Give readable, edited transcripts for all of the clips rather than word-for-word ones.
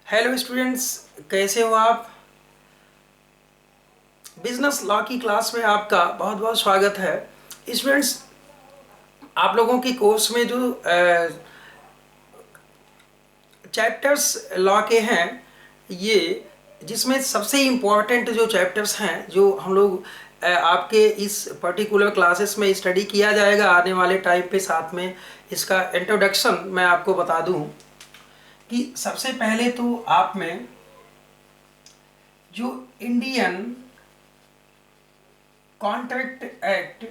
Hello students, कैसे हो आप। बिजनेस लॉ की क्लास में आपका बहुत बहुत स्वागत है। स्टूडेंट्स, आप लोगों की कोर्स में जो चैप्टर्स लॉ के हैं, ये जिसमें सबसे इम्पॉर्टेंट जो चैप्टर्स हैं जो हम लोग आपके इस पर्टिकुलर क्लासेस में स्टडी किया जाएगा आने वाले टाइम पे, साथ में इसका इंट्रोडक्शन मैं आपको बता दूं कि सबसे पहले तो आप में जो इंडियन कॉन्ट्रैक्ट एक्ट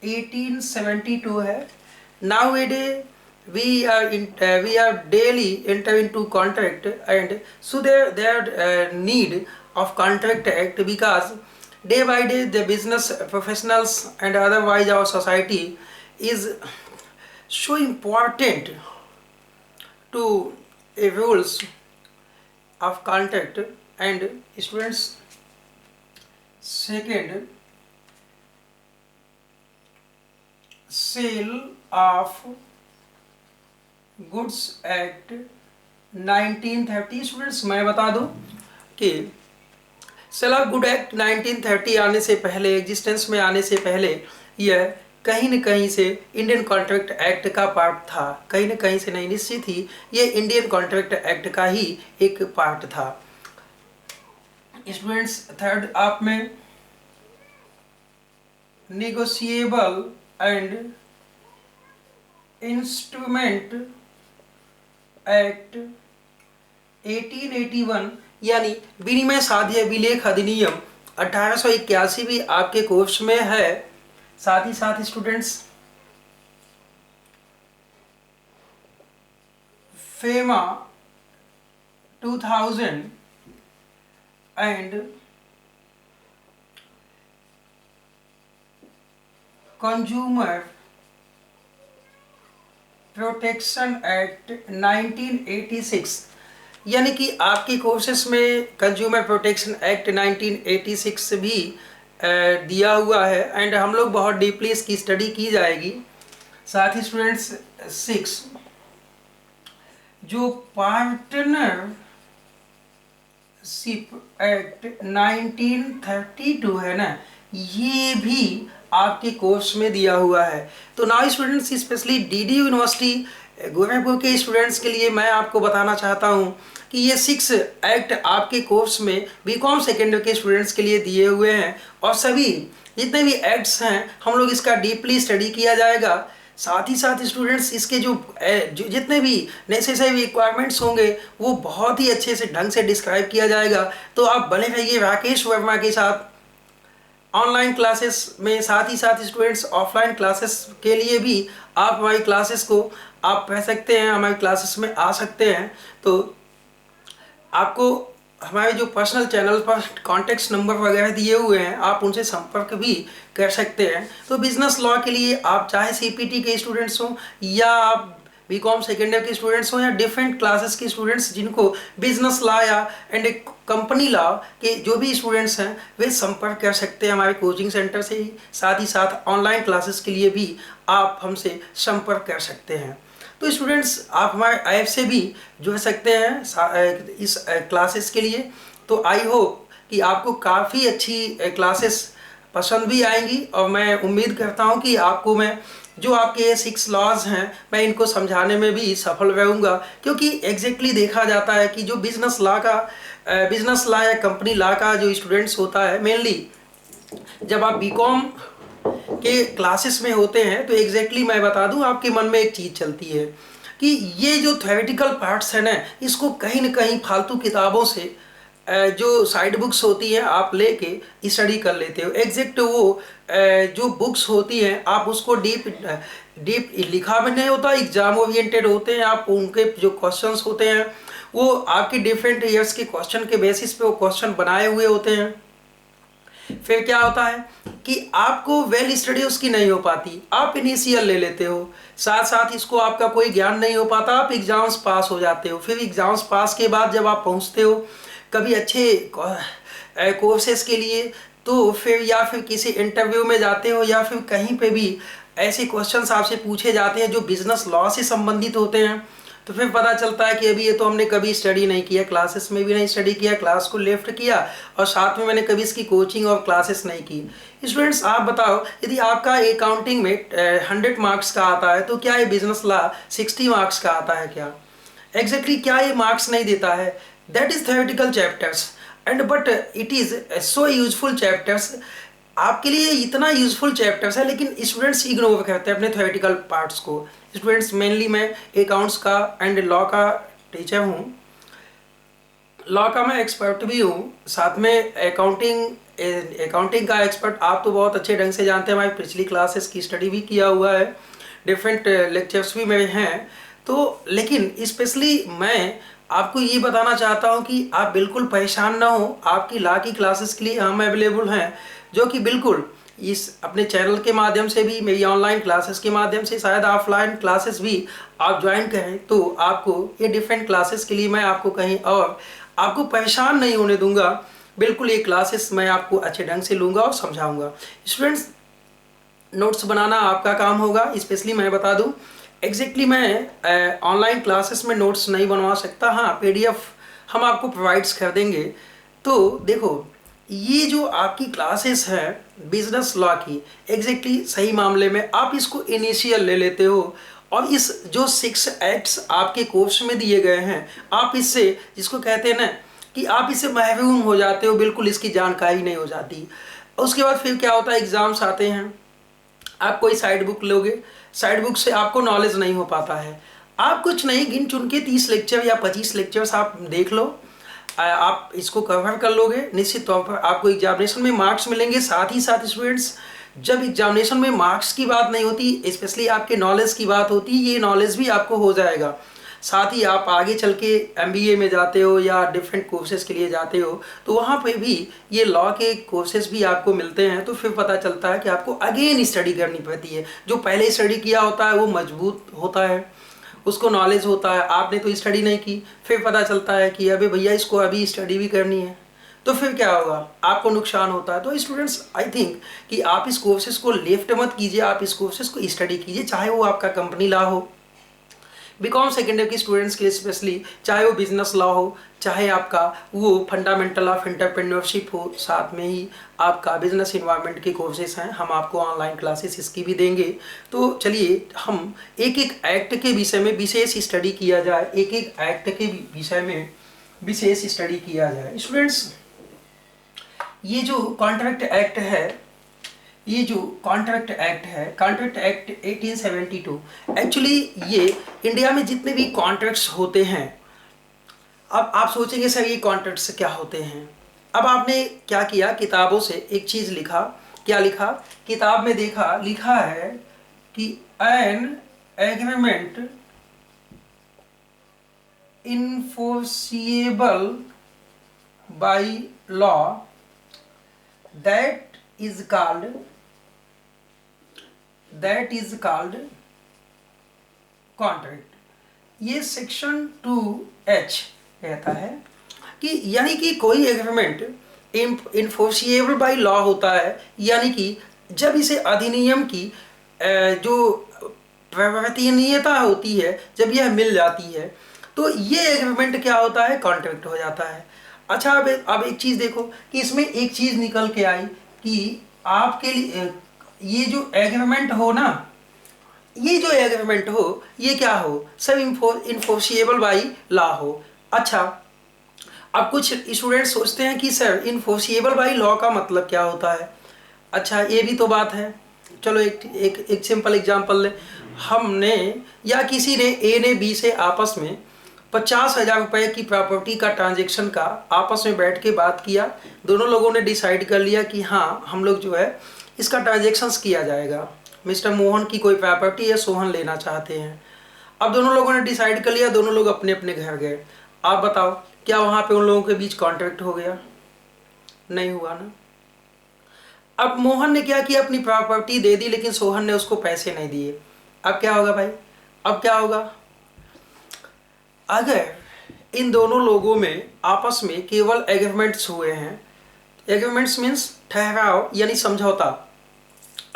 1872 है। Now a day we are daily enter into contract, and so there need of contract act, because day by day the business professionals and otherwise our society is so important to a rules of contract. And students, second, sale of goods act 1930। Students, मैं बता दूं कि cell of good act 1930 आने से पहले, existence में आने से पहले, यह कहीं न कहीं से इंडियन कॉन्ट्रैक्ट एक्ट का पार्ट था। कहीं न कहीं से नहीं, निश्चित ही ये इंडियन कॉन्ट्रैक्ट एक्ट का ही एक पार्ट था। स्टूडेंट्स, थर्ड आप में नेगोशिएबल एंड इंस्ट्रूमेंट एक्ट 1881 यानी विनिमय साध्य विलेख अधिनियम 1881 भी आपके कोर्स में है। साथ ही साथ students, FEMA 2000 and consumer protection act 1986 यानी कि आपके कोर्सेस में कंज्यूमर प्रोटेक्शन एक्ट 1986 भी दिया हुआ है, एंड हम लोग बहुत डीपली इसकी स्टडी की जाएगी। साथ ही स्टूडेंट्स, 6 जो पार्टनरशिप एक्ट 1932 है ना, ये भी आपके कोर्स में दिया हुआ है। तो now students, specially DD university Gorakhpur के स्टूडेंट्स के लिए मैं आपको बताना चाहता हूँ कि ये 6 एक्ट आपके कोर्स में बीकॉम सेकेंड ईयर के स्टूडेंट्स के लिए दिए हुए हैं, और सभी जितने भी एक्ट्स हैं हम लोग इसका डीपली स्टडी किया जाएगा। साथ ही साथ स्टूडेंट्स, इसके जो जितने भी नेसेसरी रिक्वायरमेंट्स होंगे वो बहुत ही अच्छे से ढंग से डिस्क्राइब किया जाएगा। तो आप बने रहिए राकेश वर्मा के साथ ऑनलाइन क्लासेस में। साथ ही साथ स्टूडेंट्स, ऑफलाइन क्लासेस के लिए भी आप हमारी क्लासेस को आप पढ़ सकते हैं, हमारी क्लासेस में आ सकते हैं। तो आपको हमारे जो पर्सनल चैनल पर कॉन्टेक्ट नंबर वगैरह दिए हुए हैं, आप उनसे संपर्क भी कर सकते हैं। तो बिजनेस लॉ के लिए आप चाहे सीपीटी के स्टूडेंट्स हों या आप बीकॉम सेकेंड ईयर के स्टूडेंट्स हों या डिफरेंट क्लासेस के स्टूडेंट्स जिनको बिजनेस लॉ या एंड कंपनी लॉ के जो भी स्टूडेंट्स हैं, वे संपर्क कर सकते हैं हमारे कोचिंग सेंटर से ही। साथ ही साथ ऑनलाइन क्लासेस के लिए भी आप हमसे संपर्क कर सकते हैं। तो स्टूडेंट्स, आप हमारे ऐप से भी जुड़ सकते हैं इस क्लासेस के लिए। तो आई होप कि आपको काफ़ी अच्छी क्लासेस पसंद भी आएंगी, और मैं उम्मीद करता हूं कि आपको मैं जो आपके ये 6 लॉज हैं, मैं इनको समझाने में भी सफल रहूँगा। क्योंकि एग्जैक्टली देखा जाता है कि जो बिजनेस लॉ या कंपनी लॉ का जो स्टूडेंट्स होता है, मेनली जब आप बीकॉम के क्लासेस में होते हैं, तो एग्जैक्टली मैं बता दूं, आपके मन में एक चीज़ चलती है कि ये जो थ्योरेटिकल पार्ट्स हैं ना, इसको कहीं न कहीं फालतू किताबों से जो साइड बुक्स होती हैं आप लेके स्टडी कर लेते हो। एग्जैक्ट वो जो बुक्स होती हैं आप उसको डीप लिखा भी नहीं होता, एग्जाम ओरिएंटेड होते हैं। आप उनके जो क्वेश्चंस होते हैं वो आपके डिफरेंट ईयर्स के क्वेश्चन के बेसिस पे वो क्वेश्चन बनाए हुए होते हैं। फिर क्या होता है कि आपको वेल स्टडी उसकी नहीं हो पाती, आप इनिशियल ले लेते हो, साथ साथ इसको आपका कोई ज्ञान नहीं हो पाता, आप एग्जाम्स पास हो जाते हो। फिर एग्जाम्स पास के बाद जब आप पहुंचते हो कभी अच्छे कोर्सेज के लिए, तो फिर या फिर किसी इंटरव्यू में जाते हो या फिर कहीं पे भी ऐसे क्वेश्चंस आपसे पूछे जाते हैं जो बिजनेस लॉ से संबंधित होते हैं, तो फिर पता चलता है कि अभी ये तो हमने कभी स्टडी नहीं किया, क्लासेस में भी नहीं स्टडी किया, क्लास को लेफ्ट किया और साथ में मैंने कभी इसकी कोचिंग और क्लासेस नहीं की। स्टूडेंट्स आप बताओ, यदि आपका अकाउंटिंग में 100 मार्क्स का आता है तो क्या ये बिजनेस लॉ 60 मार्क्स का आता है क्या? एग्जैक्टली क्या ये मार्क्स नहीं देता है? That is theoretical chapters and but it is so useful chapters. आपके लिए इतना यूजफुल चैप्टर्स है लेकिन स्टूडेंट्स इग्नोर करते हैं अपने थ्योरेटिकल पार्ट्स को। स्टूडेंट्स मेनली मैं अकाउंट्स का एंड लॉ का टीचर हूँ, लॉ का मैं एक्सपर्ट भी हूँ, साथ में अकाउंटिंग का एक्सपर्ट आप तो बहुत अच्छे ढंग से जानते हैं, हमारी पिछली क्लासेस की स्टडी भी किया हुआ है, डिफरेंट लेक्चर्स भी मेरे हैं। तो लेकिन स्पेशली मैं आपको ये बताना चाहता हूँ कि आप बिल्कुल परेशान ना हो, आपकी लॉ की क्लासेस के लिए हम अवेलेबल हैं, जो कि बिल्कुल इस अपने चैनल के माध्यम से भी, मेरी ऑनलाइन क्लासेस के माध्यम से, शायद ऑफलाइन क्लासेस भी आप ज्वाइन करें तो आपको ये डिफरेंट क्लासेस के लिए मैं आपको कहीं और आपको परेशान नहीं होने दूंगा। बिल्कुल ये क्लासेस मैं आपको अच्छे ढंग से लूँगा और समझाऊँगा। स्टूडेंट्स नोट्स बनाना आपका काम होगा, स्पेशली मैं बता दूं एग्जैक्टली मैं ऑनलाइन क्लासेस में नोट्स नहीं बनवा सकता, हाँ पीडीएफ हम आपको प्रोवाइड्स कर देंगे। तो देखो ये जो आपकी क्लासेस हैं बिजनेस लॉ की, एग्जैक्टली सही मामले में आप इसको इनिशियल ले लेते हो और इस जो 6 एक्ट्स आपके कोर्स में दिए गए हैं आप इससे, जिसको कहते हैं ना कि आप इससे महरूम हो जाते हो, बिल्कुल इसकी जानकारी नहीं हो जाती। उसके बाद फिर क्या होता है, एग्ज़ाम्स आते हैं, आप कोई साइड बुक लोगे, साइड बुक से आपको नॉलेज नहीं हो पाता है। आप कुछ नहीं, गिन चुन के 30 लेक्चर या 25 लेक्चर्स आप देख लो, आप इसको कवर कर लोगे, निश्चित तौर पर आपको एग्जामिनेशन में मार्क्स मिलेंगे। साथ ही साथ स्टूडेंट्स जब एग्जामिनेशन में मार्क्स की बात नहीं होती, स्पेशली आपके नॉलेज की बात होती है, ये नॉलेज भी आपको हो जाएगा। साथ ही आप आगे चल के MBA में जाते हो या डिफरेंट कोर्सेज के लिए जाते हो तो वहाँ पे भी ये लॉ के कोर्सेज भी आपको मिलते हैं। तो फिर पता चलता है कि आपको अगेन स्टडी करनी पड़ती है। जो पहले स्टडी किया होता है वो मजबूत होता है, उसको नॉलेज होता है, आपने तो स्टडी नहीं की, फिर पता चलता है कि अबे भैया इसको अभी स्टडी भी करनी है, तो फिर क्या होगा, आपको नुकसान होता है। तो स्टूडेंट्स आई थिंक कि आप इस कोर्सेज को लेफ्ट मत कीजिए, आप इस कोर्सेज को स्टडी कीजिए, चाहे वो आपका कंपनी लॉ हो, बीकॉम सेकेंड ईयर के स्टूडेंट्स के लिए स्पेशली, चाहे वो बिजनेस लॉ हो, चाहे आपका वो फंडामेंटल ऑफ एंटरप्रेन्योरशिप हो, साथ में ही आपका बिजनेस इन्वायरमेंट के कोर्सेज हैं, हम आपको ऑनलाइन क्लासेस इसकी भी देंगे। तो चलिए हम एक एक एक्ट के विषय में विशेष स्टडी किया जाए, एक एक एक्ट के विषय में विशेष स्टडी किया जाए। स्टूडेंट्स ये जो कॉन्ट्रैक्ट एक्ट है, ये जो कॉन्ट्रैक्ट एक्ट है, कॉन्ट्रैक्ट एक्ट 1872, एक्चुअली ये इंडिया में जितने भी कॉन्ट्रैक्ट्स होते हैं, अब आप सोचेंगे सर ये कॉन्ट्रैक्ट्स क्या होते हैं। अब आपने क्या किया, किताबों से एक चीज़ लिखा, क्या लिखा, किताब में देखा, लिखा है कि an agreement enforceable by law that is called contract. ये सेक्शन 2H कहता है कि यानी कि कोई एग्रीमेंट इनफोर्सिएबल बाय लॉ होता है, यानी कि जब इसे अधिनियम की जो प्रवर्तनीयता होती है, जब यह मिल जाती है तो ये एग्रीमेंट क्या होता है, कॉन्ट्रैक्ट हो जाता है। अच्छा अब एक चीज़ देखो कि इसमें एक चीज़ निकल के आई कि आपके लिए ये जो एग्रीमेंट हो ना, ये जो एग्रीमेंट हो ये क्या हो, सब इनफोर्सिएबल बाय लॉ हो। अच्छा अब कुछ स्टूडेंट सोचते हैं कि सर इनफोर्सिएबल बाय लॉ का मतलब क्या होता है। अच्छा ये भी तो बात है, चलो एक सिंपल एग्जांपल ले, हमने या किसी ने ए ने बी से आपस में 50,000 रुपये की प्रॉपर्टी का ट्रांजैक्शन का आपस में बैठ के बात किया, दोनों लोगों ने डिसाइड कर लिया कि हाँ हम लोग जो है इसका ट्रांजैक्शंस किया जाएगा। मिस्टर मोहन की कोई प्रॉपर्टी है, सोहन लेना चाहते हैं। अब दोनों लोगों ने डिसाइड कर लिया, दोनों लोग अपने अपने घर गए। आप बताओ क्या वहाँ पे उन लोगों के बीच कॉन्ट्रैक्ट हो गया? नहीं हुआ ना। अब मोहन ने क्या किया, अपनी प्रॉपर्टी दे दी, लेकिन सोहन ने उसको पैसे नहीं दिए। अब क्या होगा भाई, अब क्या होगा, अगर इन दोनों लोगों में आपस में केवल एग्रीमेंट्स हुए हैं, एग्रीमेंट्स मीन्स ठहराव यानी समझौता।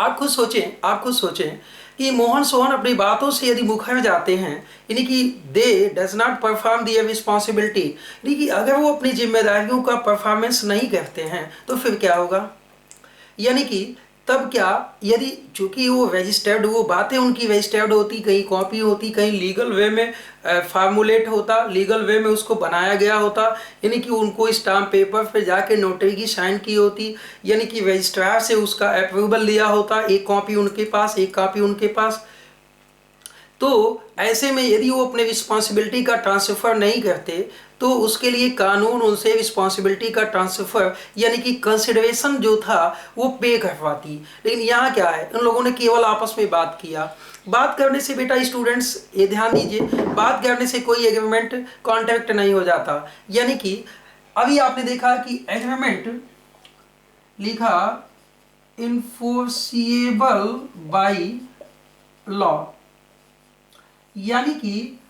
आप खुद सोचें कि मोहन सोहन अपनी बातों से यदि मुखर जाते हैं, यानी कि they does not perform their responsibility, यानी कि अगर वो अपनी जिम्मेदारियों का परफॉर्मेंस नहीं करते हैं तो फिर क्या होगा, यानी कि तब क्या, यदि चूंकि वो रजिस्टर्ड, वो बातें उनकी रजिस्टर्ड होती, कहीं कॉपी होती, कहीं लीगल वे में फार्मूलेट होता, लीगल वे में उसको बनाया गया होता, यानी कि उनको स्टाम्प पेपर पे जाके नोटरी की साइन की होती, यानी कि रजिस्ट्रार से उसका अप्रूवल लिया होता, एक कॉपी उनके पास, एक कॉपी उनके पास। तो ऐसे में यदि वो अपने रिस्पॉन्सिबिलिटी का ट्रांसफ़र नहीं करते तो उसके लिए कानून उनसे रिस्पॉन्सिबिलिटी का ट्रांसफ़र यानी कि कंसिडरेशन जो था वो पे करवाती। लेकिन यहाँ क्या है, उन लोगों ने केवल आपस में बात किया। बात करने से बेटा स्टूडेंट्स ये ध्यान दीजिए, बात करने से कोई एग्रीमेंट कॉन्ट्रैक्ट नहीं हो जाता। यानी कि अभी आपने देखा कि एग्रीमेंट लिखा इन्फोर्सिएबल बाई लॉ, यानी कि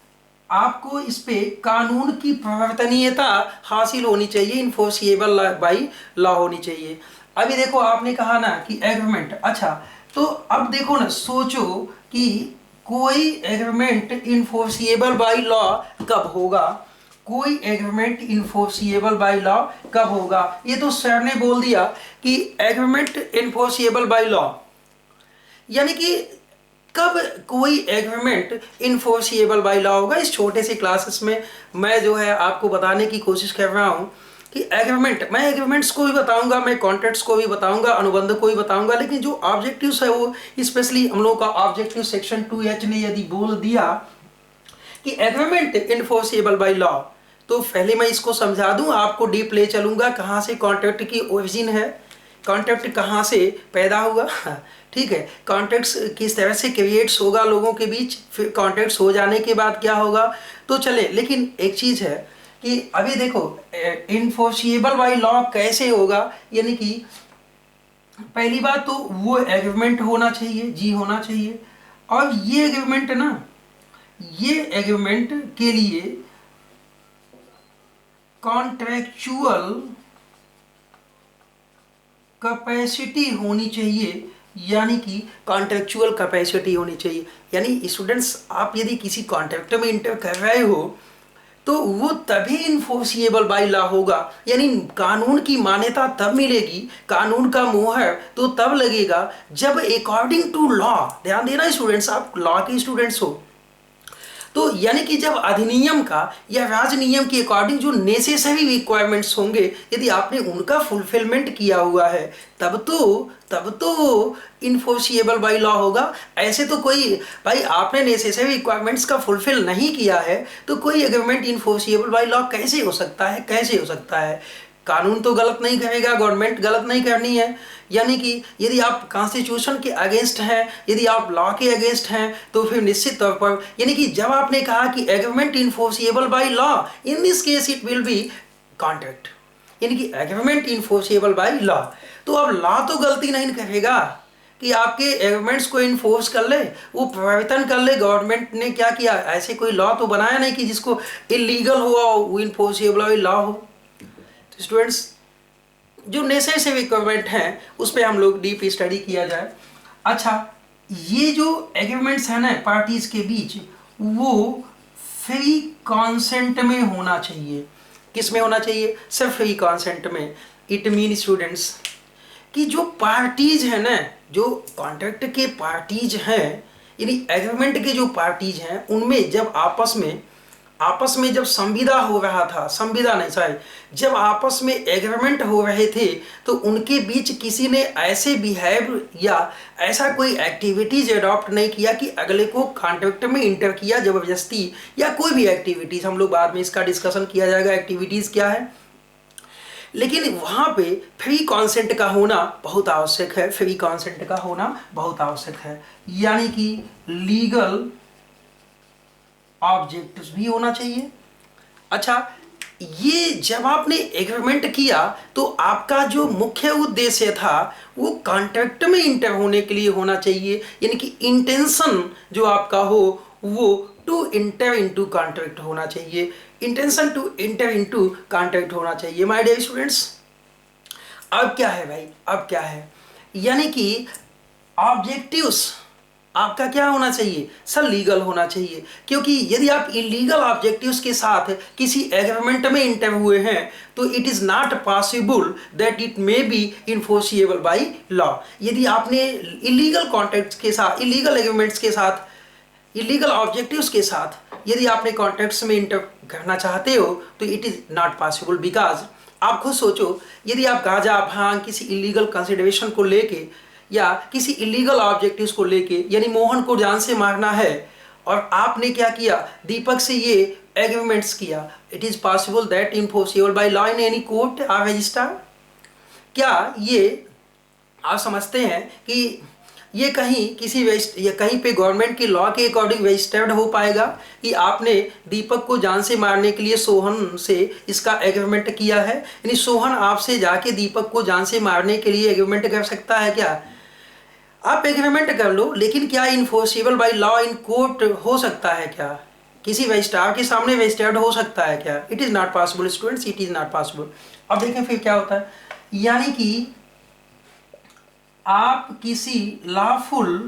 आपको इस पे कानून की प्रवर्तनीयता हासिल होनी चाहिए, इन्फोर्सिएबल बाई लॉ होनी चाहिए। अभी देखो आपने कहा ना कि एग्रीमेंट, अच्छा तो अब देखो ना, सोचो कि कोई एग्रीमेंट इन्फोर्सिएबल बाई लॉ कब होगा, कोई एग्रीमेंट इन्फोर्सिएबल बाई लॉ कब होगा। ये तो सर ने बोल दिया कि एग्रीमेंट इन्फोर्सिएबल बाई लॉ, यानी कि कब कोई एग्रीमेंट इन्फोर्सिएबल बाई लॉ होगा। इस छोटे से क्लासेस में मैं जो है आपको बताने की कोशिश कर रहा हूँ कि एग्रीमेंट, मैं एग्रीमेंट्स को भी बताऊंगा, मैं कॉन्ट्रैक्ट्स को भी बताऊंगा, अनुबंध को भी बताऊंगा, लेकिन जो ऑब्जेक्टिव्स है वो स्पेशली हम लोग का ऑब्जेक्टिव सेक्शन 2H ने यदि बोल दिया कि एग्रीमेंट इन्फोर्सिएबल बाई लॉ, तो पहले मैं इसको समझा दूं, आपको डीप ले चलूंगा कहाँ से कॉन्ट्रैक्ट की ओरिजिन है, कॉन्ट्रैक्ट कहाँ से पैदा हुआ, ठीक है, कॉन्ट्रैक्ट्स किस तरह से क्रिएट्स होगा लोगों के बीच, फिर कॉन्ट्रैक्ट्स हो जाने के बाद क्या होगा। तो चले, लेकिन एक चीज़ है कि अभी देखो इन्फोर्सिएबल बाई लॉ कैसे होगा, यानी कि पहली बात तो वो एग्रीमेंट होना चाहिए, जी होना चाहिए, और ये एग्रीमेंट ना, ये एग्रीमेंट के लिए कॉन्ट्रैक्चुअल कैपेसिटी होनी चाहिए, यानी कि कॉन्ट्रैक्चुअल कैपेसिटी होनी चाहिए। यानी स्टूडेंट्स आप यदि किसी कॉन्ट्रैक्ट में इंटर कर रहे हो तो वो तभी इन्फोर्सिएबल बाई लॉ होगा, यानी कानून की मान्यता तब मिलेगी, कानून का मोहर तो तब लगेगा जब अकॉर्डिंग टू लॉ, ध्यान देना स्टूडेंट्स, आप लॉ के स्टूडेंट्स हो, तो यानी कि जब अधिनियम का या राजनियम के अकॉर्डिंग जो नेसेसरी रिक्वायरमेंट्स होंगे यदि आपने उनका फुलफिलमेंट किया हुआ है तब तो इन्फोर्सिएबल बाई लॉ होगा। ऐसे तो कोई, भाई आपने नेसेसरी रिक्वायरमेंट्स का फुलफिल नहीं किया है तो कोई एग्रीमेंट इन्फोर्सिएबल बाई लॉ कैसे हो सकता है, कैसे हो सकता है। कानून तो गलत नहीं करेगा, गवर्नमेंट गलत नहीं करनी है। यानी कि यदि आप कॉन्स्टिट्यूशन के अगेंस्ट हैं, यदि आप लॉ के अगेंस्ट हैं तो फिर निश्चित तौर पर, यानी कि जब आपने कहा कि agreement enforceable by law, in this case it will be contract, यानी कि एग्रीमेंट इन्फोर्सिएबल बाय लॉ। तो अब लॉ तो गलती नहीं करेगा कि आपके एग्रीमेंट्स को इन्फोर्स कर ले, वो प्रवर्तन कर ले। गवर्नमेंट ने क्या किया, ऐसे कोई लॉ तो बनाया नहीं कि जिसको इलीगल हुआ वो इन्फोर्सिएबल बाय लॉ हो। तो स्टूडेंट्स जो नेसेसरी रिक्वायरमेंट हैं उस पर हम लोग डीप स्टडी किया जाए। अच्छा, ये जो एग्रीमेंट्स है ना पार्टीज के बीच, वो फ्री कॉन्सेंट में होना चाहिए। किस में होना चाहिए, सिर्फ फ्री कॉन्सेंट में। इट मीन स्टूडेंट्स कि जो पार्टीज है ना, जो कॉन्ट्रैक्ट के पार्टीज हैं, यानी एग्रीमेंट के जो पार्टीज हैं, उनमें जब आपस में जब संविदा हो रहा था, संविदा नहीं सॉरी, जब आपस में एग्रीमेंट हो रहे थे तो उनके बीच किसी ने ऐसे बिहेव या ऐसा कोई एक्टिविटीज अडॉप्ट नहीं किया कि अगले को कॉन्ट्रैक्ट में इंटर किया जबरदस्ती, या कोई भी एक्टिविटीज, हम लोग बाद में इसका डिस्कशन किया जाएगा एक्टिविटीज क्या है। लेकिन वहाँ पे फ्री कॉन्सेंट का होना बहुत आवश्यक है, फ्री कॉन्सेंट का होना बहुत आवश्यक है, यानी कि लीगल ऑब्जेक्ट्स भी होना चाहिए। अच्छा, ये जब आपने एग्रीमेंट किया तो आपका जो मुख्य उद्देश्य था वो कॉन्ट्रैक्ट में इंटर होने के लिए होना चाहिए, यानी कि इंटेंशन जो आपका हो वो टू इंटर इनटू कॉन्ट्रैक्ट होना चाहिए, intention to enter into contract होना चाहिए। माय डियर स्टूडेंट्स, अब क्या है भाई, अब क्या है, यानी कि ऑब्जेक्टिव्स आपका क्या होना चाहिए सर, लीगल होना चाहिए। क्योंकि यदि आप इलीगल ऑब्जेक्टिव्स के साथ किसी एग्रीमेंट में इंटर हुए हैं तो it is not possible that it may be enforceable by law. यदि आपने इलीगल कॉन्ट्रैक्ट्स के साथ, इलीगल एग्रीमेंट्स के साथ, इलीगल ऑब्जेक्टिव्स के साथ यदि आपने कॉन्ट्रैक्ट्स में इंटर करना चाहते हो तो it is not possible. Because आप खुद सोचो, यदि आप गांजा भांग किसी इलीगल कंसिडरेशन को लेके या किसी इलीगल ऑब्जेक्टिव्स को लेके, यानी मोहन को जान से मारना है और आपने क्या किया, दीपक से ये एग्रीमेंट्स किया, it is possible that enforceable by law in any court और रजिस्टर। क्या ये आप समझते हैं कि ये कहीं किसी या कहीं पे गवर्नमेंट के लॉ के अकॉर्डिंग रजिस्टर्ड हो पाएगा कि आपने दीपक को जान से मारने के लिए सोहन से इसका एग्रीमेंट किया है? यानी सोहन आपसे जाके दीपक को जान से मारने के लिए एग्रीमेंट कर सकता है क्या? आप एग्रीमेंट कर लो, लेकिन क्या enforceable by law in court हो सकता है क्या? किसी रजिस्ट्रार के सामने रजिस्टर्ड हो सकता है क्या? It is not possible students, it is not possible. अब देखें फिर क्या होता है, यानी कि आप किसी लॉफुल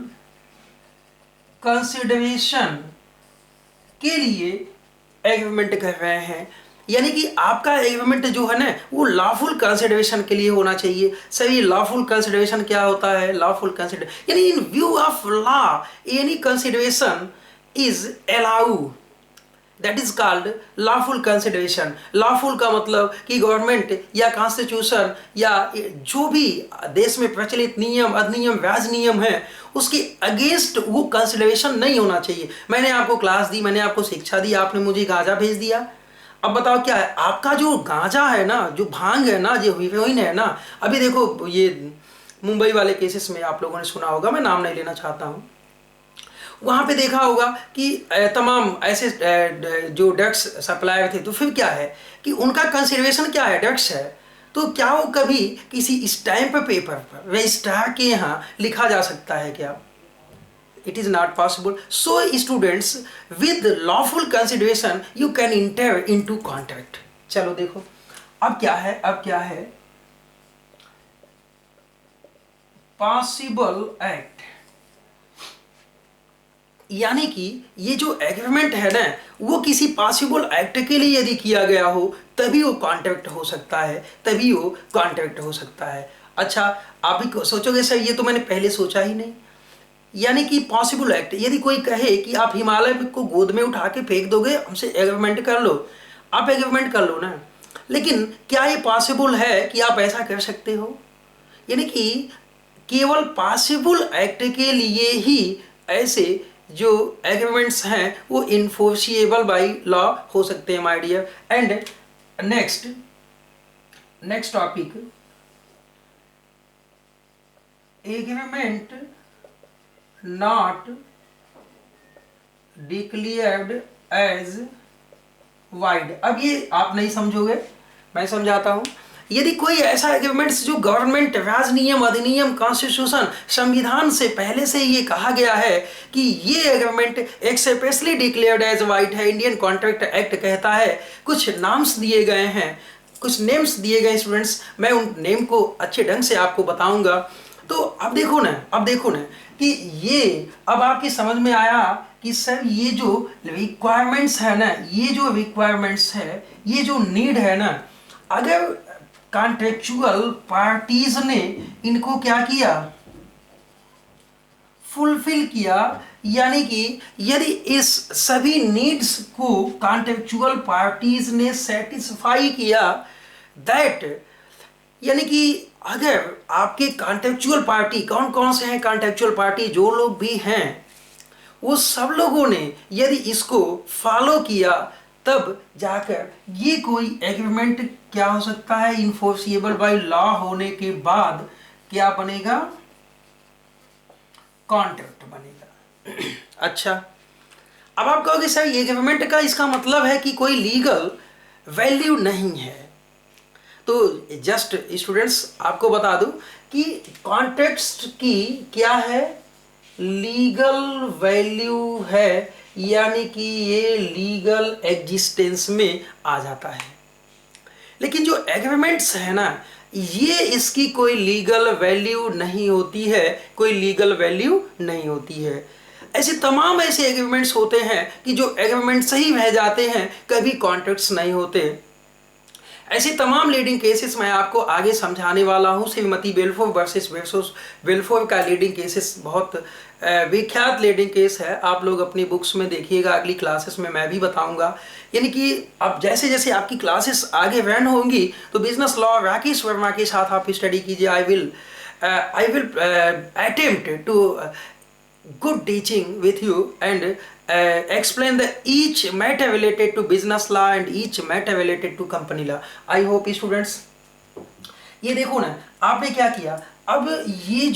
कंसिडरेशन के लिए एग्रीमेंट कर रहे हैं, यानी कि आपका एग्रीमेंट जो है ना वो लॉफुल कंसिडरेशन के लिए होना चाहिए। सभी लॉफुल कंसिडरेशन क्या होता है? लॉफुल कंसिडर यानी इन view of law any consideration is allow, that is called lawful consideration. Lawful का मतलब कि गवर्नमेंट या कॉन्स्टिट्यूशन या जो भी देश में प्रचलित नियम, अधिनियम, राज नियम है उसके अगेंस्ट वो कंसिडरेशन नहीं होना चाहिए। मैंने आपको क्लास दी, मैंने आपको शिक्षा दी, आपने मुझे गांजा भेज दिया। अब बताओ क्या है, आपका जो गांजा है ना, जो भांग है ना, जो हीरोइन है ना, अभी देखो ये मुंबई वाले केसेस में आप लोगों ने सुना होगा, मैं नाम नहीं लेना चाहता हूँ, वहाँ पे देखा होगा कि तमाम ऐसे जो ड्रग्स सप्लायर थे, तो फिर क्या है कि उनका कंसिडरेशन क्या है, ड्रग्स है, तो क्या वो कभी किसी स्टैम्प पेपर पर रजिस्ट्रार के यहाँ लिखा जा सकता है क्या? It is not possible. So students, with lawful consideration you can enter into contract. चलो देखो अब क्या है, अब क्या है, पॉसिबल एक्ट, यानी कि ये जो एग्रीमेंट है ना वो किसी पॉसिबल एक्ट के लिए यदि किया गया हो तभी वो कॉन्ट्रैक्ट हो सकता है, तभी वो कॉन्ट्रैक्ट हो सकता है। अच्छा, आप भी सोचोगे सर ये तो मैंने पहले सोचा ही नहीं। यानी कि पॉसिबल एक्ट, यदि कोई कहे कि आप हिमालय को गोद में उठा के फेंक दोगे, हमसे एग्रीमेंट कर लो, आप एग्रीमेंट कर लो ना, लेकिन क्या ये पॉसिबल है कि आप ऐसा कर सकते हो? यानी कि केवल पॉसिबल एक्ट के लिए ही ऐसे जो एग्रीमेंट्स हैं वो इन्फोर्सिएबल बाय लॉ हो सकते हैं my dear. And next topic, agreement not declared as void। अब ये आप नहीं समझोगे, मैं समझाता हूं। यदि कोई ऐसा एग्रीमेंट्स जो गवर्नमेंट, राज नियम, अधिनियम, कॉन्स्टिट्यूशन, संविधान से पहले से ये कहा गया है कि ये एग्रीमेंट एक्सेप्रेसली डिक्लेयर्ड एज वाइड है, इंडियन कॉन्ट्रैक्ट एक्ट कहता है, कुछ नाम्स दिए गए हैं, कुछ नेम्स दिए गए स्टूडेंट्स, मैं उन नेम को अच्छे ढंग से आपको बताऊंगा। तो अब देखो ना, अब देखो ना कि ये अब आपकी समझ में आया कि सर ये जो रिक्वायरमेंट्स है ना, ये जो रिक्वायरमेंट्स है, ये जो नीड है ना, अगर कॉन्ट्रेक्चुअल पार्टीज ने इनको क्या किया, फुलफिल किया, यानी कि यदि इस सभी नीड्स को कॉन्ट्रेक्चुअल पार्टीज ने सेटिस्फाई किया, दैट यानी कि अगर आपके कॉन्ट्रेक्चुअल पार्टी, कौन कौन से हैं कॉन्ट्रेक्चुअल पार्टी, जो लोग भी हैं वो सब लोगों ने यदि इसको फॉलो किया, तब जाकर ये कोई एग्रीमेंट क्या हो सकता है, इन्फोर्सिएबल बाय लॉ होने के बाद क्या बनेगा, कॉन्ट्रैक्ट बनेगा। अच्छा, अब आप कहोगे सर ये एग्रीमेंट का इसका मतलब है कि कोई लीगल वैल्यू नहीं है। तो जस्ट स्टूडेंट्स आपको बता दूं कि कॉन्टेक्स्ट की क्या है, लीगल वैल्यू है, यानी कि ये लीगल एग्जिस्टेंस में आ जाता है। लेकिन जो एग्रीमेंट्स है ना, ये इसकी कोई लीगल वैल्यू नहीं होती है, कोई लीगल वैल्यू नहीं होती है। ऐसे तमाम ऐसे एग्रीमेंट्स होते हैं कि जो एग्रीमेंट सही रह जाते हैं, कभी कॉन्ट्रैक्ट्स नहीं होते। ऐसे तमाम लीडिंग केसेस मैं आपको आगे समझाने वाला हूँ। श्रीमती बेल्फोर वर्सेस बेल्फोर का लीडिंग केसेस बहुत विख्यात लीडिंग केस है। आप लोग अपनी बुक्स में देखिएगा, अगली क्लासेस में मैं भी बताऊंगा। यानी कि अब जैसे जैसे आपकी क्लासेस आगे रन होंगी तो बिजनेस लॉ राकेश वर्मा के साथ आप स्टडी कीजिए। I will attempt to good teaching with you and explain the each matter related to business law and each matter related to company law. I hope students, ये देखो ना, आपने क्या किया, अब ये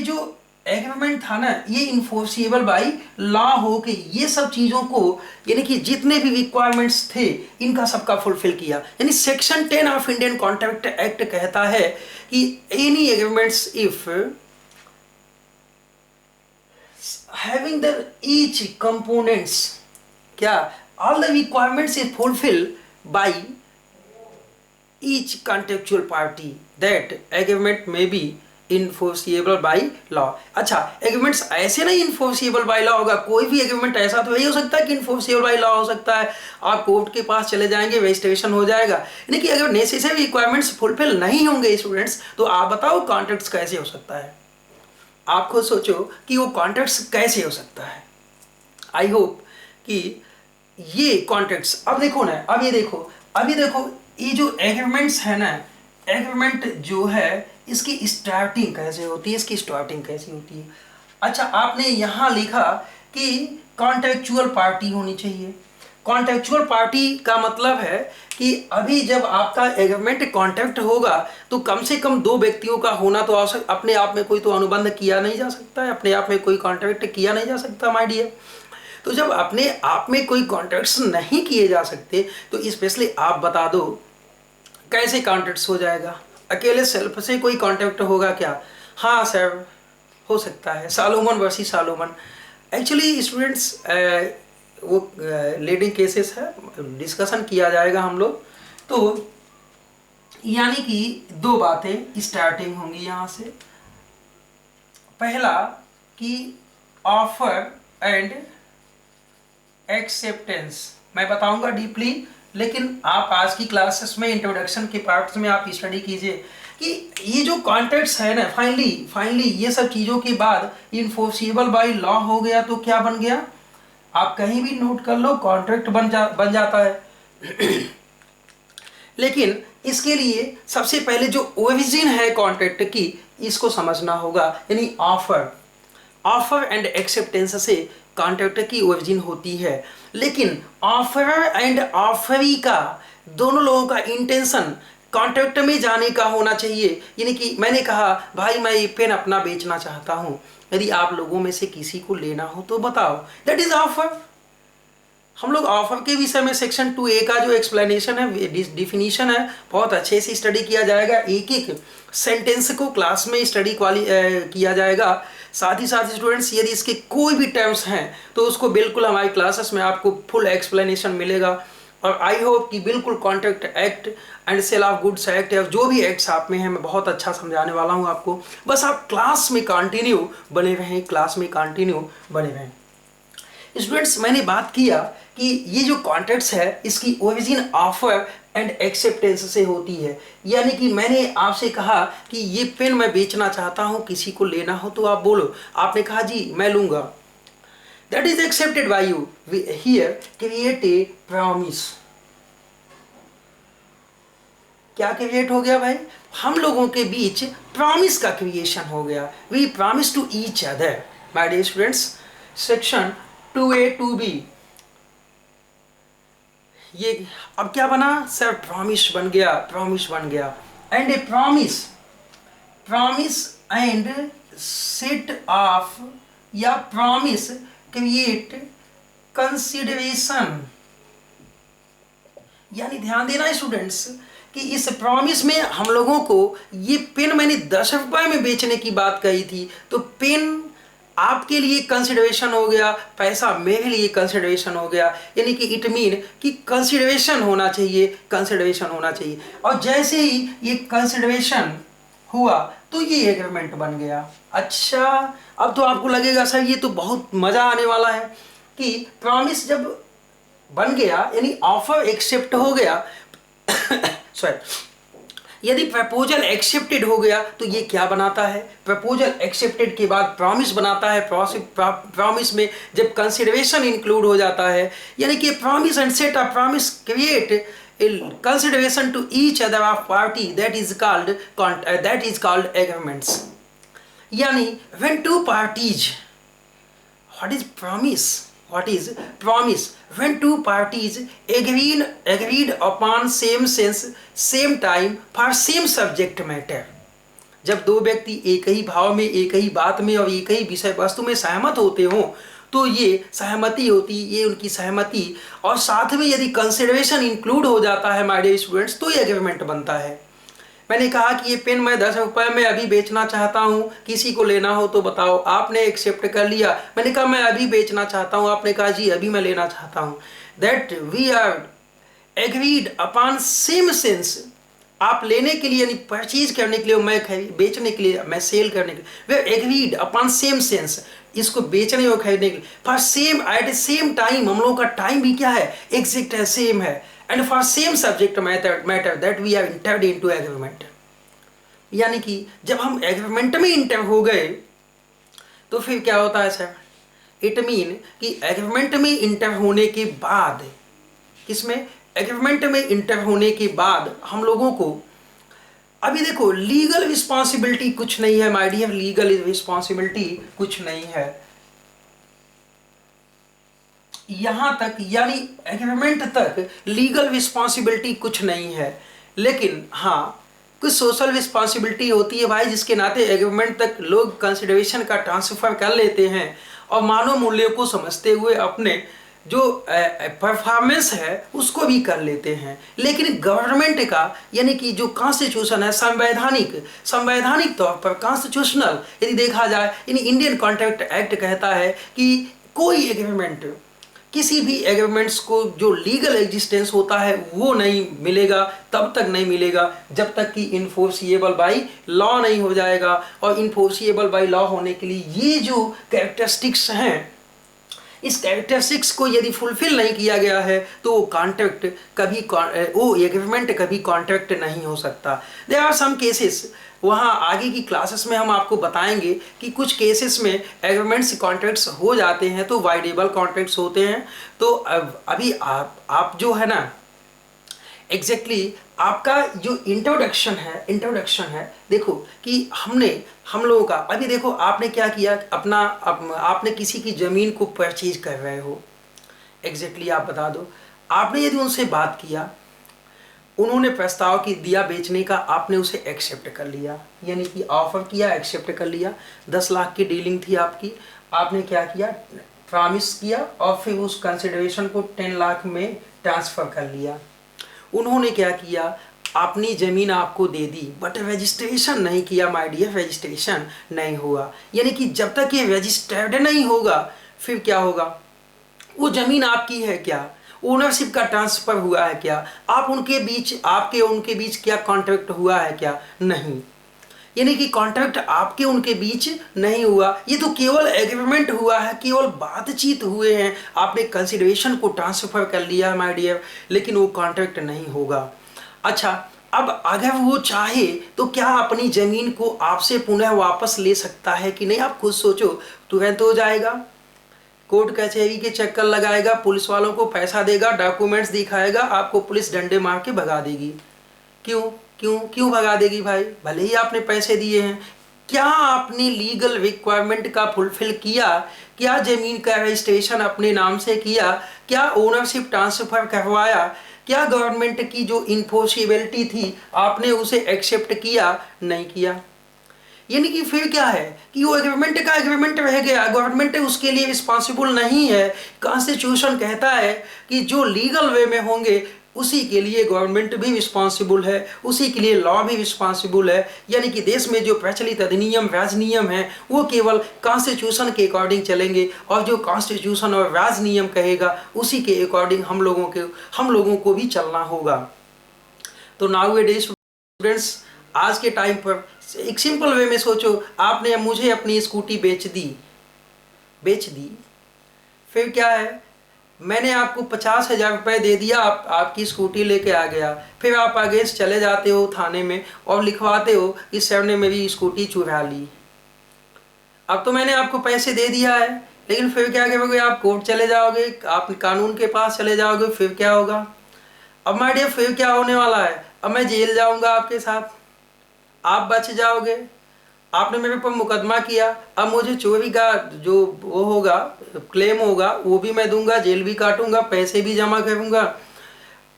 जो एग्रीमेंट था ना, ये इन्फोर्सिबल बाई लॉ हो के ये सब चीजों को, यानी कि जितने भी रिक्वायरमेंट्स थे इनका सबका फुलफिल किया। यानी section 10 of Indian contract act कहता है कि any agreements if having the each components, क्या all the requirements is fulfil by each contractual party, that agreement may be enforceable by law. अच्छा, एग्रीमेंट्स ऐसे नहीं इन्फोर्सिएबल बाई लॉ होगा, कोई भी एग्रीमेंट ऐसा तो नहीं हो सकता कि इन्फोर्सिएबल बाई लॉ हो सकता है। आप कोर्ट के पास चले जाएंगे, रजिस्ट्रेशन हो जाएगा। यानी कि अगर नेसेसरी रिक्वायरमेंट्स फुलफिल नहीं होंगे स्टूडेंट्स, तो आप बताओ कॉन्ट्रैक्ट्स कैसे हो सकता है। आप खुद सोचो कि वो कॉन्ट्रैक्ट्स कैसे हो सकता है। आई होप कि ये कॉन्ट्रैक्ट्स, अब देखो ना, अब ये देखो ये जो एग्रीमेंट्स है ना, एग्रीमेंट जो है इसकी स्टार्टिंग कैसे होती है, इसकी स्टार्टिंग कैसी होती है। अच्छा, आपने यहाँ लिखा कि कॉन्ट्रेक्चुअल पार्टी होनी चाहिए। कॉन्ट्रेक्चुअल पार्टी का मतलब है कि अभी जब आपका एग्रीमेंट कॉन्ट्रैक्ट होगा तो कम से कम 2 व्यक्तियों का होना तो आवश्यक। अपने आप में कोई तो अनुबंध किया नहीं जा सकता है, अपने आप में कोई कॉन्ट्रैक्ट किया नहीं जा सकता माय डियर। तो जब अपने आप में कोई कॉन्ट्रैक्ट्स नहीं किए जा सकते तो स्पेशली आप बता दो कैसे कॉन्ट्रैक्ट्स हो जाएगा। अकेले सेल्फ से कोई कॉन्ट्रैक्ट होगा क्या? हाँ सर, हो सकता है। Salomon versus Salomon, actually students वो लीडिंग केसेस है, डिस्कशन किया जाएगा हम लोग। तो यानी कि 2 बातें स्टार्टिंग होंगी यहाँ से। पहला कि ऑफर एंड एक्सेप्टेंस मैं बताऊंगा डीपली, लेकिन आप आज की क्लासेस में इंट्रोडक्शन के पार्ट्स में आप स्टडी कीजिए कि ये जो कॉन्ट्रैक्ट्स है ना, फाइनली ये सब चीज़ों के बाद इन्फोर्सिबल बाय लॉ हो गया तो क्या बन गया, आप कहीं भी नोट कर लो, कॉन्ट्रैक्ट बन जाता है। लेकिन इसके लिए सबसे पहले जो ओरिजिन है कॉन्ट्रैक्ट की, इसको समझना होगा। यानी ऑफर एंड एक्सेप्टेंस से कॉन्ट्रैक्ट की ओरिजिन होती है। लेकिन ऑफरर एंड ऑफरी का, दोनों लोगों का इंटेंशन कॉन्ट्रैक्ट में जाने का होना चाहिए। यानी कि मैंने कहा भाई मैं ये पेन अपना बेचना चाहता हूँ, यदि आप लोगों में से किसी को लेना हो तो बताओ, दैट इज ऑफर। हम लोग ऑफर के विषय में सेक्शन 2A का जो एक्सप्लेनेशन है, डिफिनीशन है, बहुत अच्छे से स्टडी किया जाएगा। एक सेंटेंस को क्लास में स्टडी किया जाएगा। साथ ही साथ स्टूडेंट्स, यदि इसके कोई भी टर्म्स हैं तो उसको बिल्कुल हमारी क्लासेस में आपको फुल एक्सप्लेनेशन मिलेगा। और आई होप कि बिल्कुल contract act and sale of goods act या जो भी एक्ट्स आप में हैं, मैं बहुत अच्छा समझाने वाला हूं आपको। बस आप क्लास में कंटिन्यू बने रहें, क्लास में कंटिन्यू बने रहें। स्टूडेंट्स, मैंने बात किया कि ये जो कॉन्ट्रैक्ट्स है इसकी ओरिजिन ऑफर एंड एक्सेप्टेंस से होती है। यानी कि मैंने आपसे कहा कि ये पेन मैं बेचना चाहता हूँ, किसी को लेना हो तो आप बोलो। आपने कहा जी मैं लूँगा, that is accepted by you. Here create a promise. क्या क्रिएट हो गया भाई? हम लोगों के बीच प्रॉमिस का क्रिएशन हो गया। We promise to each other. My dear students, section 2A 2B, ये अब क्या बना सर? प्रॉमिस बन गया। And A promise and set of या प्रॉमिस क्रिएट कंसिडरेशन। यानी ध्यान देना स्टूडेंट्स कि इस प्रॉमिस में हम लोगों को, ये पेन मैंने 10 रुपए में बेचने की बात कही थी, तो पेन आपके लिए कंसिडरेशन हो गया, पैसा मेरे लिए कंसिडरेशन हो गया, यानी कि इट मीन कि कंसिडरेशन होना चाहिए, कंसिडरेशन होना चाहिए। और जैसे ही ये कंसिडरेशन हुआ तो ये एग्रीमेंट बन गया। अच्छा, अब तो आपको लगेगा सर ये तो बहुत मजा आने वाला है कि प्रॉमिस जब बन गया यानी ऑफर एक्सेप्ट हो गया सॉरी, यदि प्रपोजल एक्सेप्टेड हो गया तो ये क्या बनाता है, प्रपोजल एक्सेप्टेड के बाद प्रॉमिस बनाता है। प्रॉमिस में जब कंसिडरेशन इंक्लूड हो जाता है, यानी कि promise and set of promise create consideration to each other of party that is called agreements। यानी when two parties, what is promise, what is promise, when two parties agreed upon same sense same time for same subject matter। जब दो व्यक्ति एक ही भाव में, एक ही बात में और एक ही विषय वस्तु में सहमत होते हों तो ये सहमति होती, ये उनकी सहमति, और साथ में यदि कंसिडरेशन इंक्लूड हो जाता है माय डियर स्टूडेंट्स तो ये एग्रीमेंट बनता है। मैंने कहा कि ये पेन मैं 10 रुपये में अभी बेचना चाहता हूँ, किसी को लेना हो तो बताओ। आपने एक्सेप्ट कर लिया। मैंने कहा मैं अभी बेचना चाहता हूँ, आपने कहा जी अभी मैं लेना चाहता हूँ। That we are agreed upon same sense. आप लेने के लिए यानी परचेज करने के लिए, मैं बेचने के लिए, मैं सेल करने के लिए, we are agreed upon same sense, इसको बेचने और खरीदने के लिए। For same at same time, हम लोगों का टाइम भी क्या है, एग्जैक्ट है, सेम है। And for same subject matter that we are entered into agreement. यानी कि जब हम एग्रीमेंट में इंटर हो गए तो फिर क्या होता है सर, इट मीन कि एग्रीमेंट में इंटर होने के बाद, किसमें, एग्रीमेंट में इंटर होने के बाद हम लोगों को, अभी देखो लीगल रिस्पॉन्सिबिलिटी कुछ नहीं है माय डियर, लीगल रिस्पॉन्सिबिलिटी कुछ नहीं है यहां तक, यानी एग्रीमेंट तक लीगल रिस्पॉन्सिबिलिटी कुछ नहीं है। लेकिन हाँ कुछ सोशल रिस्पॉन्सिबिलिटी होती है भाई, जिसके नाते एग्रीमेंट तक लोग कंसिडरेशन का ट्रांसफर कर लेते हैं और मानव मूल्यों को समझते हुए अपने जो परफॉर्मेंस है उसको भी कर लेते हैं। लेकिन गवर्नमेंट का यानी कि जो कॉन्स्टिट्यूशन है, संवैधानिक तौर पर कॉन्स्टिट्यूशनल यदि देखा जाए, यानी इंडियन कॉन्ट्रैक्ट एक्ट कहता है कि कोई एग्रीमेंट, किसी भी एग्रीमेंट्स को जो लीगल एग्जिस्टेंस होता है वो नहीं मिलेगा, तब तक नहीं मिलेगा जब तक कि इन्फोर्सिएबल बाई लॉ नहीं हो जाएगा। और इन्फोर्सिएबल बाई लॉ होने के लिए ये जो कैरेक्टरिस्टिक्स हैं, इस कैरेक्टरिस्टिक्स को यदि फुलफिल नहीं किया गया है तो वो कॉन्ट्रैक्ट कभी, वो एग्रीमेंट कभी कॉन्ट्रैक्ट नहीं हो सकता। देयर आर सम केसेस, वहाँ आगे की क्लासेस में हम आपको बताएंगे कि कुछ केसेस में एग्रीमेंट्स कॉन्ट्रैक्ट्स हो जाते हैं तो वाइडेबल कॉन्ट्रैक्ट्स होते हैं। तो अभी आप जो है ना एग्जैक्टली आपका जो इंट्रोडक्शन है देखो कि हम लोगों का, अभी देखो आपने क्या किया, आपने किसी की ज़मीन को परचेज कर रहे हो, एग्जैक्टली आप बता दो, आपने यदि उनसे बात किया, उन्होंने प्रस्ताव की दिया बेचने का, आपने उसे एक्सेप्ट कर लिया, यानी कि ऑफर किया, एक्सेप्ट कर लिया। 10 लाख की डीलिंग थी आपकी, आपने क्या किया, प्रॉमिस किया और फिर उस कंसिडरेशन को 10 लाख में ट्रांसफ़र कर लिया। उन्होंने क्या किया, अपनी ज़मीन आपको दे दी, बट रजिस्ट्रेशन नहीं किया माय डियर, रजिस्ट्रेशन नहीं हुआ। यानी कि जब तक ये रजिस्टर्ड नहीं होगा फिर क्या होगा, वो ज़मीन आपकी है क्या, ओनरशिप का ट्रांसफ़र हुआ है क्या, आपके उनके बीच क्या कॉन्ट्रैक्ट हुआ है क्या, नहीं। यानी कि कॉन्ट्रैक्ट आपके उनके बीच नहीं हुआ, ये तो केवल एग्रीमेंट हुआ है, केवल बातचीत हुए हैं, आपने कंसिडरेशन को ट्रांसफ़र कर लिया माय डियर, लेकिन वो कॉन्ट्रैक्ट नहीं होगा। अच्छा, अब अगर वो चाहे तो क्या अपनी ज़मीन को आपसे पुनः वापस ले सकता है कि नहीं, आप खुद सोचो। तुरंत हो जाएगा, कोर्ट कचहरी के चक्कर लगाएगा, पुलिस वालों को पैसा देगा, डॉक्यूमेंट्स दिखाएगा, आपको पुलिस डंडे मार के भगा देगी। क्यों भगा देगी भाई, भले ही आपने पैसे दिए हैं। क्या आपने लीगल रिक्वायरमेंट का फुलफिल किया, क्या ज़मीन का रजिस्ट्रेशन अपने नाम से किया, क्या ओनरशिप ट्रांसफ़र करवाया, क्या गवर्नमेंट की जो इन्फोर्सिबिलिटी थी आपने उसे एक्सेप्ट किया, नहीं किया। यानी कि फिर क्या है कि वो एग्रीमेंट का एग्रीमेंट रह गया, गवर्नमेंट उसके लिए रिस्पॉन्सिबल नहीं है। कॉन्स्टिट्यूशन कहता है कि जो लीगल वे में होंगे उसी के लिए गवर्नमेंट भी रिस्पॉन्सिबल है, उसी के लिए लॉ भी रिस्पॉन्सिबल है। यानी कि देश में जो प्रचलित अधिनियम राज नियम हैं वो केवल कॉन्स्टिट्यूशन के अकॉर्डिंग चलेंगे, और जो कॉन्स्टिट्यूशन और राज नियम कहेगा उसी के अकॉर्डिंग हम लोगों को भी चलना होगा। तो नाउ ए डे स्टूडेंट्स, आज के टाइम पर एक सिंपल वे में सोचो, आपने मुझे अपनी स्कूटी बेच दी, फिर क्या है, मैंने आपको 50,000 रुपये दे दिया, आपकी स्कूटी लेके आ गया, फिर आप आगे चले जाते हो थाने में और लिखवाते हो कि सर ने मेरी स्कूटी चुरा ली। अब तो मैंने आपको पैसे दे दिया है, लेकिन फिर क्या करोगे, आप कोर्ट चले जाओगे, आप कानून के पास चले जाओगे, फिर क्या होगा। अब माय डियर फिर क्या होने वाला है, अब मैं जेल जाऊंगा आपके साथ, आप बच जाओगे, आपने मेरे पर मुकदमा किया, अब मुझे चोरी का जो वो होगा क्लेम होगा वो भी मैं दूंगा, जेल भी काटूंगा, पैसे भी जमा करूंगा।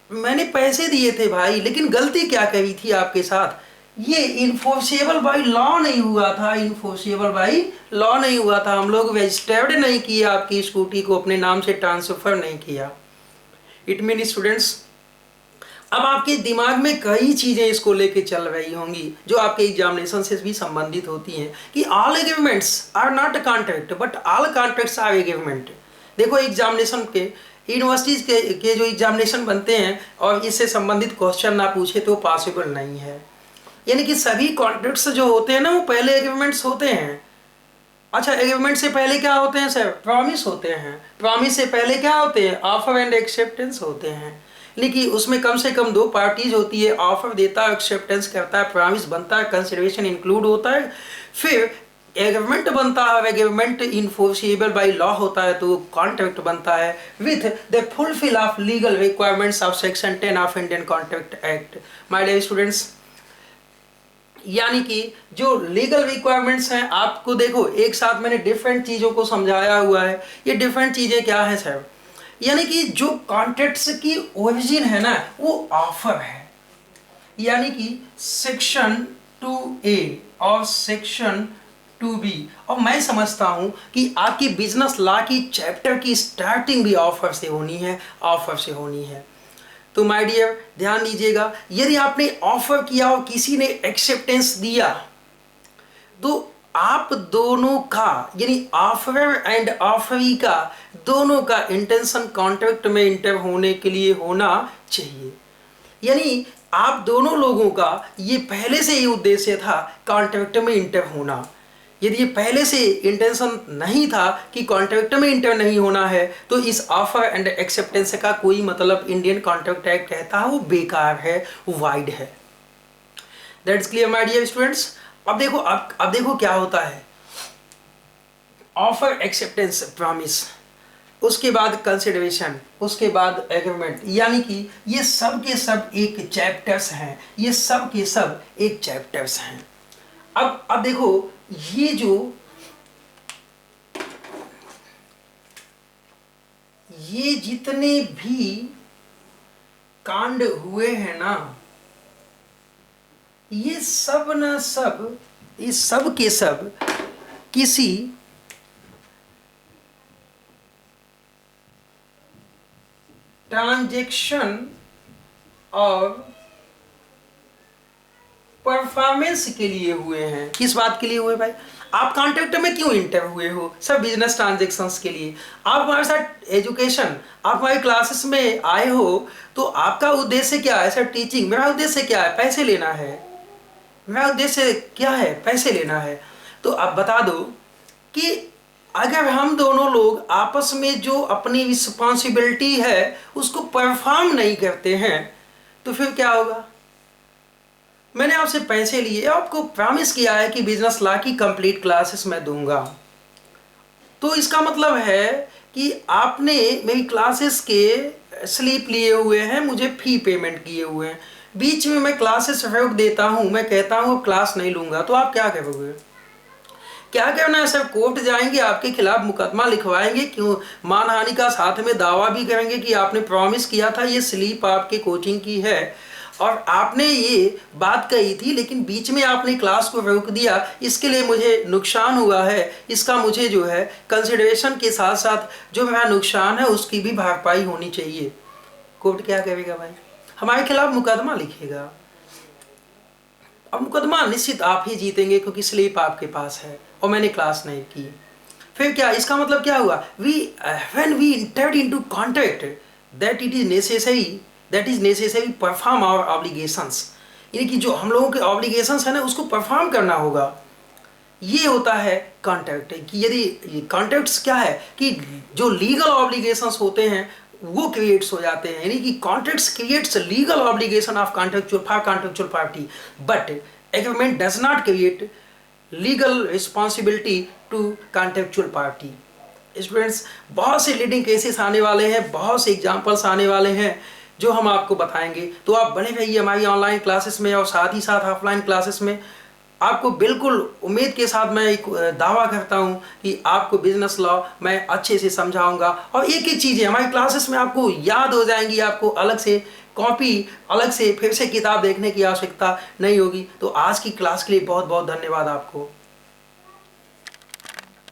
मैंने पैसे दिए थे भाई, लेकिन गलती क्या करी थी आपके साथ, ये इन्फोर्सेबल बाई लॉ नहीं हुआ था, इन्फोर्सेबल बाई लॉ नहीं हुआ था, हम लोग रजिस्टर्ड नहीं किया, आपकी स्कूटी को अपने नाम से ट्रांसफर नहीं किया। इट मीन स्टूडेंट्स, अब आपके दिमाग में कई चीजें इसको लेके चल रही होंगी जो आपके एग्जामिनेशन से भी संबंधित होती हैं कि all agreements are not a contract but all contracts are agreement. देखो एग्जामिनेशन के यूनिवर्सिटीज के जो एग्जामिनेशन बनते हैं और इससे संबंधित क्वेश्चन ना पूछे तो पॉसिबल नहीं है। यानी कि सभी कॉन्ट्रैक्ट्स जो होते हैं ना वो पहले एग्रीमेंट्स होते हैं। अच्छा, एग्रीमेंट से पहले क्या होते हैं सर, प्रॉमिस होते हैं। प्रॉमिस से पहले क्या होते हैं, ऑफर एंड एक्सेप्टेंस होते हैं। लेकिन उसमें कम से कम 2 पार्टीज होती है, ऑफर देता है, एक्सेप्टेंस करता है, प्रॉमिस बनता है, कंसिडरेशन इंक्लूड होता है, फिर एग्रीमेंट बनता है। एग्रीमेंट इन्फोर्सेबल बाय लॉ होता है तो कॉन्ट्रैक्ट बनता है with the fulfil of legal requirements of section 10 of Indian contract act. My dear students, यानी कि जो लीगल रिक्वायरमेंट्स हैं, आपको देखो एक साथ मैंने डिफरेंट चीज़ों को समझाया हुआ है। ये डिफरेंट चीज़ें क्या हैं सर, यानी कि जो कॉन्ट्रैक्ट्स की ओरिजिन है ना वो ऑफर है, यानी कि सेक्शन 2A और सेक्शन 2B। और मैं समझता हूं कि आपकी बिजनेस लॉ की चैप्टर की स्टार्टिंग भी ऑफर से होनी है, ऑफर से होनी है। तो माय डियर ध्यान दीजिएगा, यदि आपने ऑफर किया और किसी ने एक्सेप्टेंस दिया तो आप दोनों का यानी ऑफरर एंड ऑफरी का दोनों का इंटेंशन कॉन्ट्रैक्ट में इंटर होने के लिए होना चाहिए। यानी आप दोनों लोगों का ये पहले से ही उद्देश्य था कॉन्ट्रैक्ट में इंटर होना। यदि ये पहले से इंटेंशन नहीं था कि कॉन्ट्रैक्ट में इंटर नहीं होना है तो इस ऑफर एंड एक्सेप्टेंस का कोई मतलब इंडियन कॉन्ट्रैक्ट एक्ट कहता है वो बेकार है, वाइड है। That's clear my dear students. अब देखो क्या होता है, ऑफर, एक्सेप्टेंस, प्रॉमिस, उसके बाद कंसिडरेशन, उसके बाद एग्रीमेंट, यानी कि ये सब के सब एक चैप्टर्स हैं, ये सब के सब एक चैप्टर्स हैं। अब देखो ये जितने भी कांड हुए हैं ना, ये सब के सब किसी ट्रांजैक्शन और परफॉर्मेंस के लिए हुए हैं। किस बात के लिए हुए भाई, आप कॉन्ट्रैक्ट में क्यों इंटर हुए हो, सब बिजनेस ट्रांजैक्शंस के लिए। आप हमारे साथ एजुकेशन, आप हमारे क्लासेस में आए हो तो आपका उद्देश्य क्या है सर, टीचिंग। मेरा उद्देश्य क्या है, पैसे लेना है। मेरा उद्देश्य क्या है, पैसे लेना है। तो आप बता दो कि अगर हम दोनों लोग आपस में जो अपनी रिस्पॉन्सिबिलिटी है उसको परफॉर्म नहीं करते हैं तो फिर क्या होगा। मैंने आपसे पैसे लिए, आपको प्रॉमिस किया है कि बिजनेस लॉ की कंप्लीट क्लासेस मैं दूंगा, तो इसका मतलब है कि आपने मेरी क्लासेस के स्लिप लिए हुए हैं, मुझे फी पेमेंट किए हुए हैं। बीच में मैं क्लासेस रोक देता हूं, मैं कहता हूं क्लास नहीं लूंगा, तो आप क्या करोगे, क्या करना है सर, कोर्ट जाएंगे, आपके खिलाफ मुकदमा लिखवाएंगे, क्यों मानहानि का साथ में दावा भी करेंगे कि आपने प्रॉमिस किया था, ये स्लिप आपके कोचिंग की है और आपने ये बात कही थी लेकिन बीच में आपने क्लास को रोक दिया, इसके लिए मुझे नुकसान हुआ है, इसका मुझे जो है कंसिडरेशन के साथ साथ जो मेरा नुकसान है उसकी भी भरपाई होनी चाहिए। कोर्ट क्या कहेगा भाई, हमारे खिलाफ मुकदमा लिखेगा। अब मुकदमा निश्चित आप ही जीतेंगे क्योंकि स्लिप आपके पास है और मैंने क्लास नहीं की। फिर क्या, इसका मतलब क्या हुआ, when we entered into contract that it is necessary perform our obligations, यानी कि जो हम लोगों के ऑब्लिगेशंस है ना उसको परफॉर्म करना होगा। ये होता है कॉन्ट्रैक्ट कि यदि कॉन्ट्रैक्ट्स क्या है कि जो लीगल ऑब्लिगेशंस होते हैं वो क्रिएट्स हो जाते हैं, यानी कि contracts creates legal obligation of contractual party, but agreement does not create legal responsibility to contractual party. Students, बहुत से लीडिंग केसेस आने वाले हैं, बहुत से एग्जांपल्स आने वाले हैं जो हम आपको बताएंगे। तो आप बने रहिए हमारी ऑनलाइन क्लासेस में और साथ ही साथ ऑफलाइन क्लासेस में। आपको बिल्कुल उम्मीद के साथ मैं एक दावा करता हूं कि आपको बिजनेस लॉ मैं अच्छे से समझाऊंगा और एक एक चीज़ें हमारी क्लासेस में आपको याद हो जाएंगी। आपको अलग से कॉपी, अलग से फिर से किताब देखने की आवश्यकता नहीं होगी। तो आज की क्लास के लिए बहुत बहुत धन्यवाद आपको।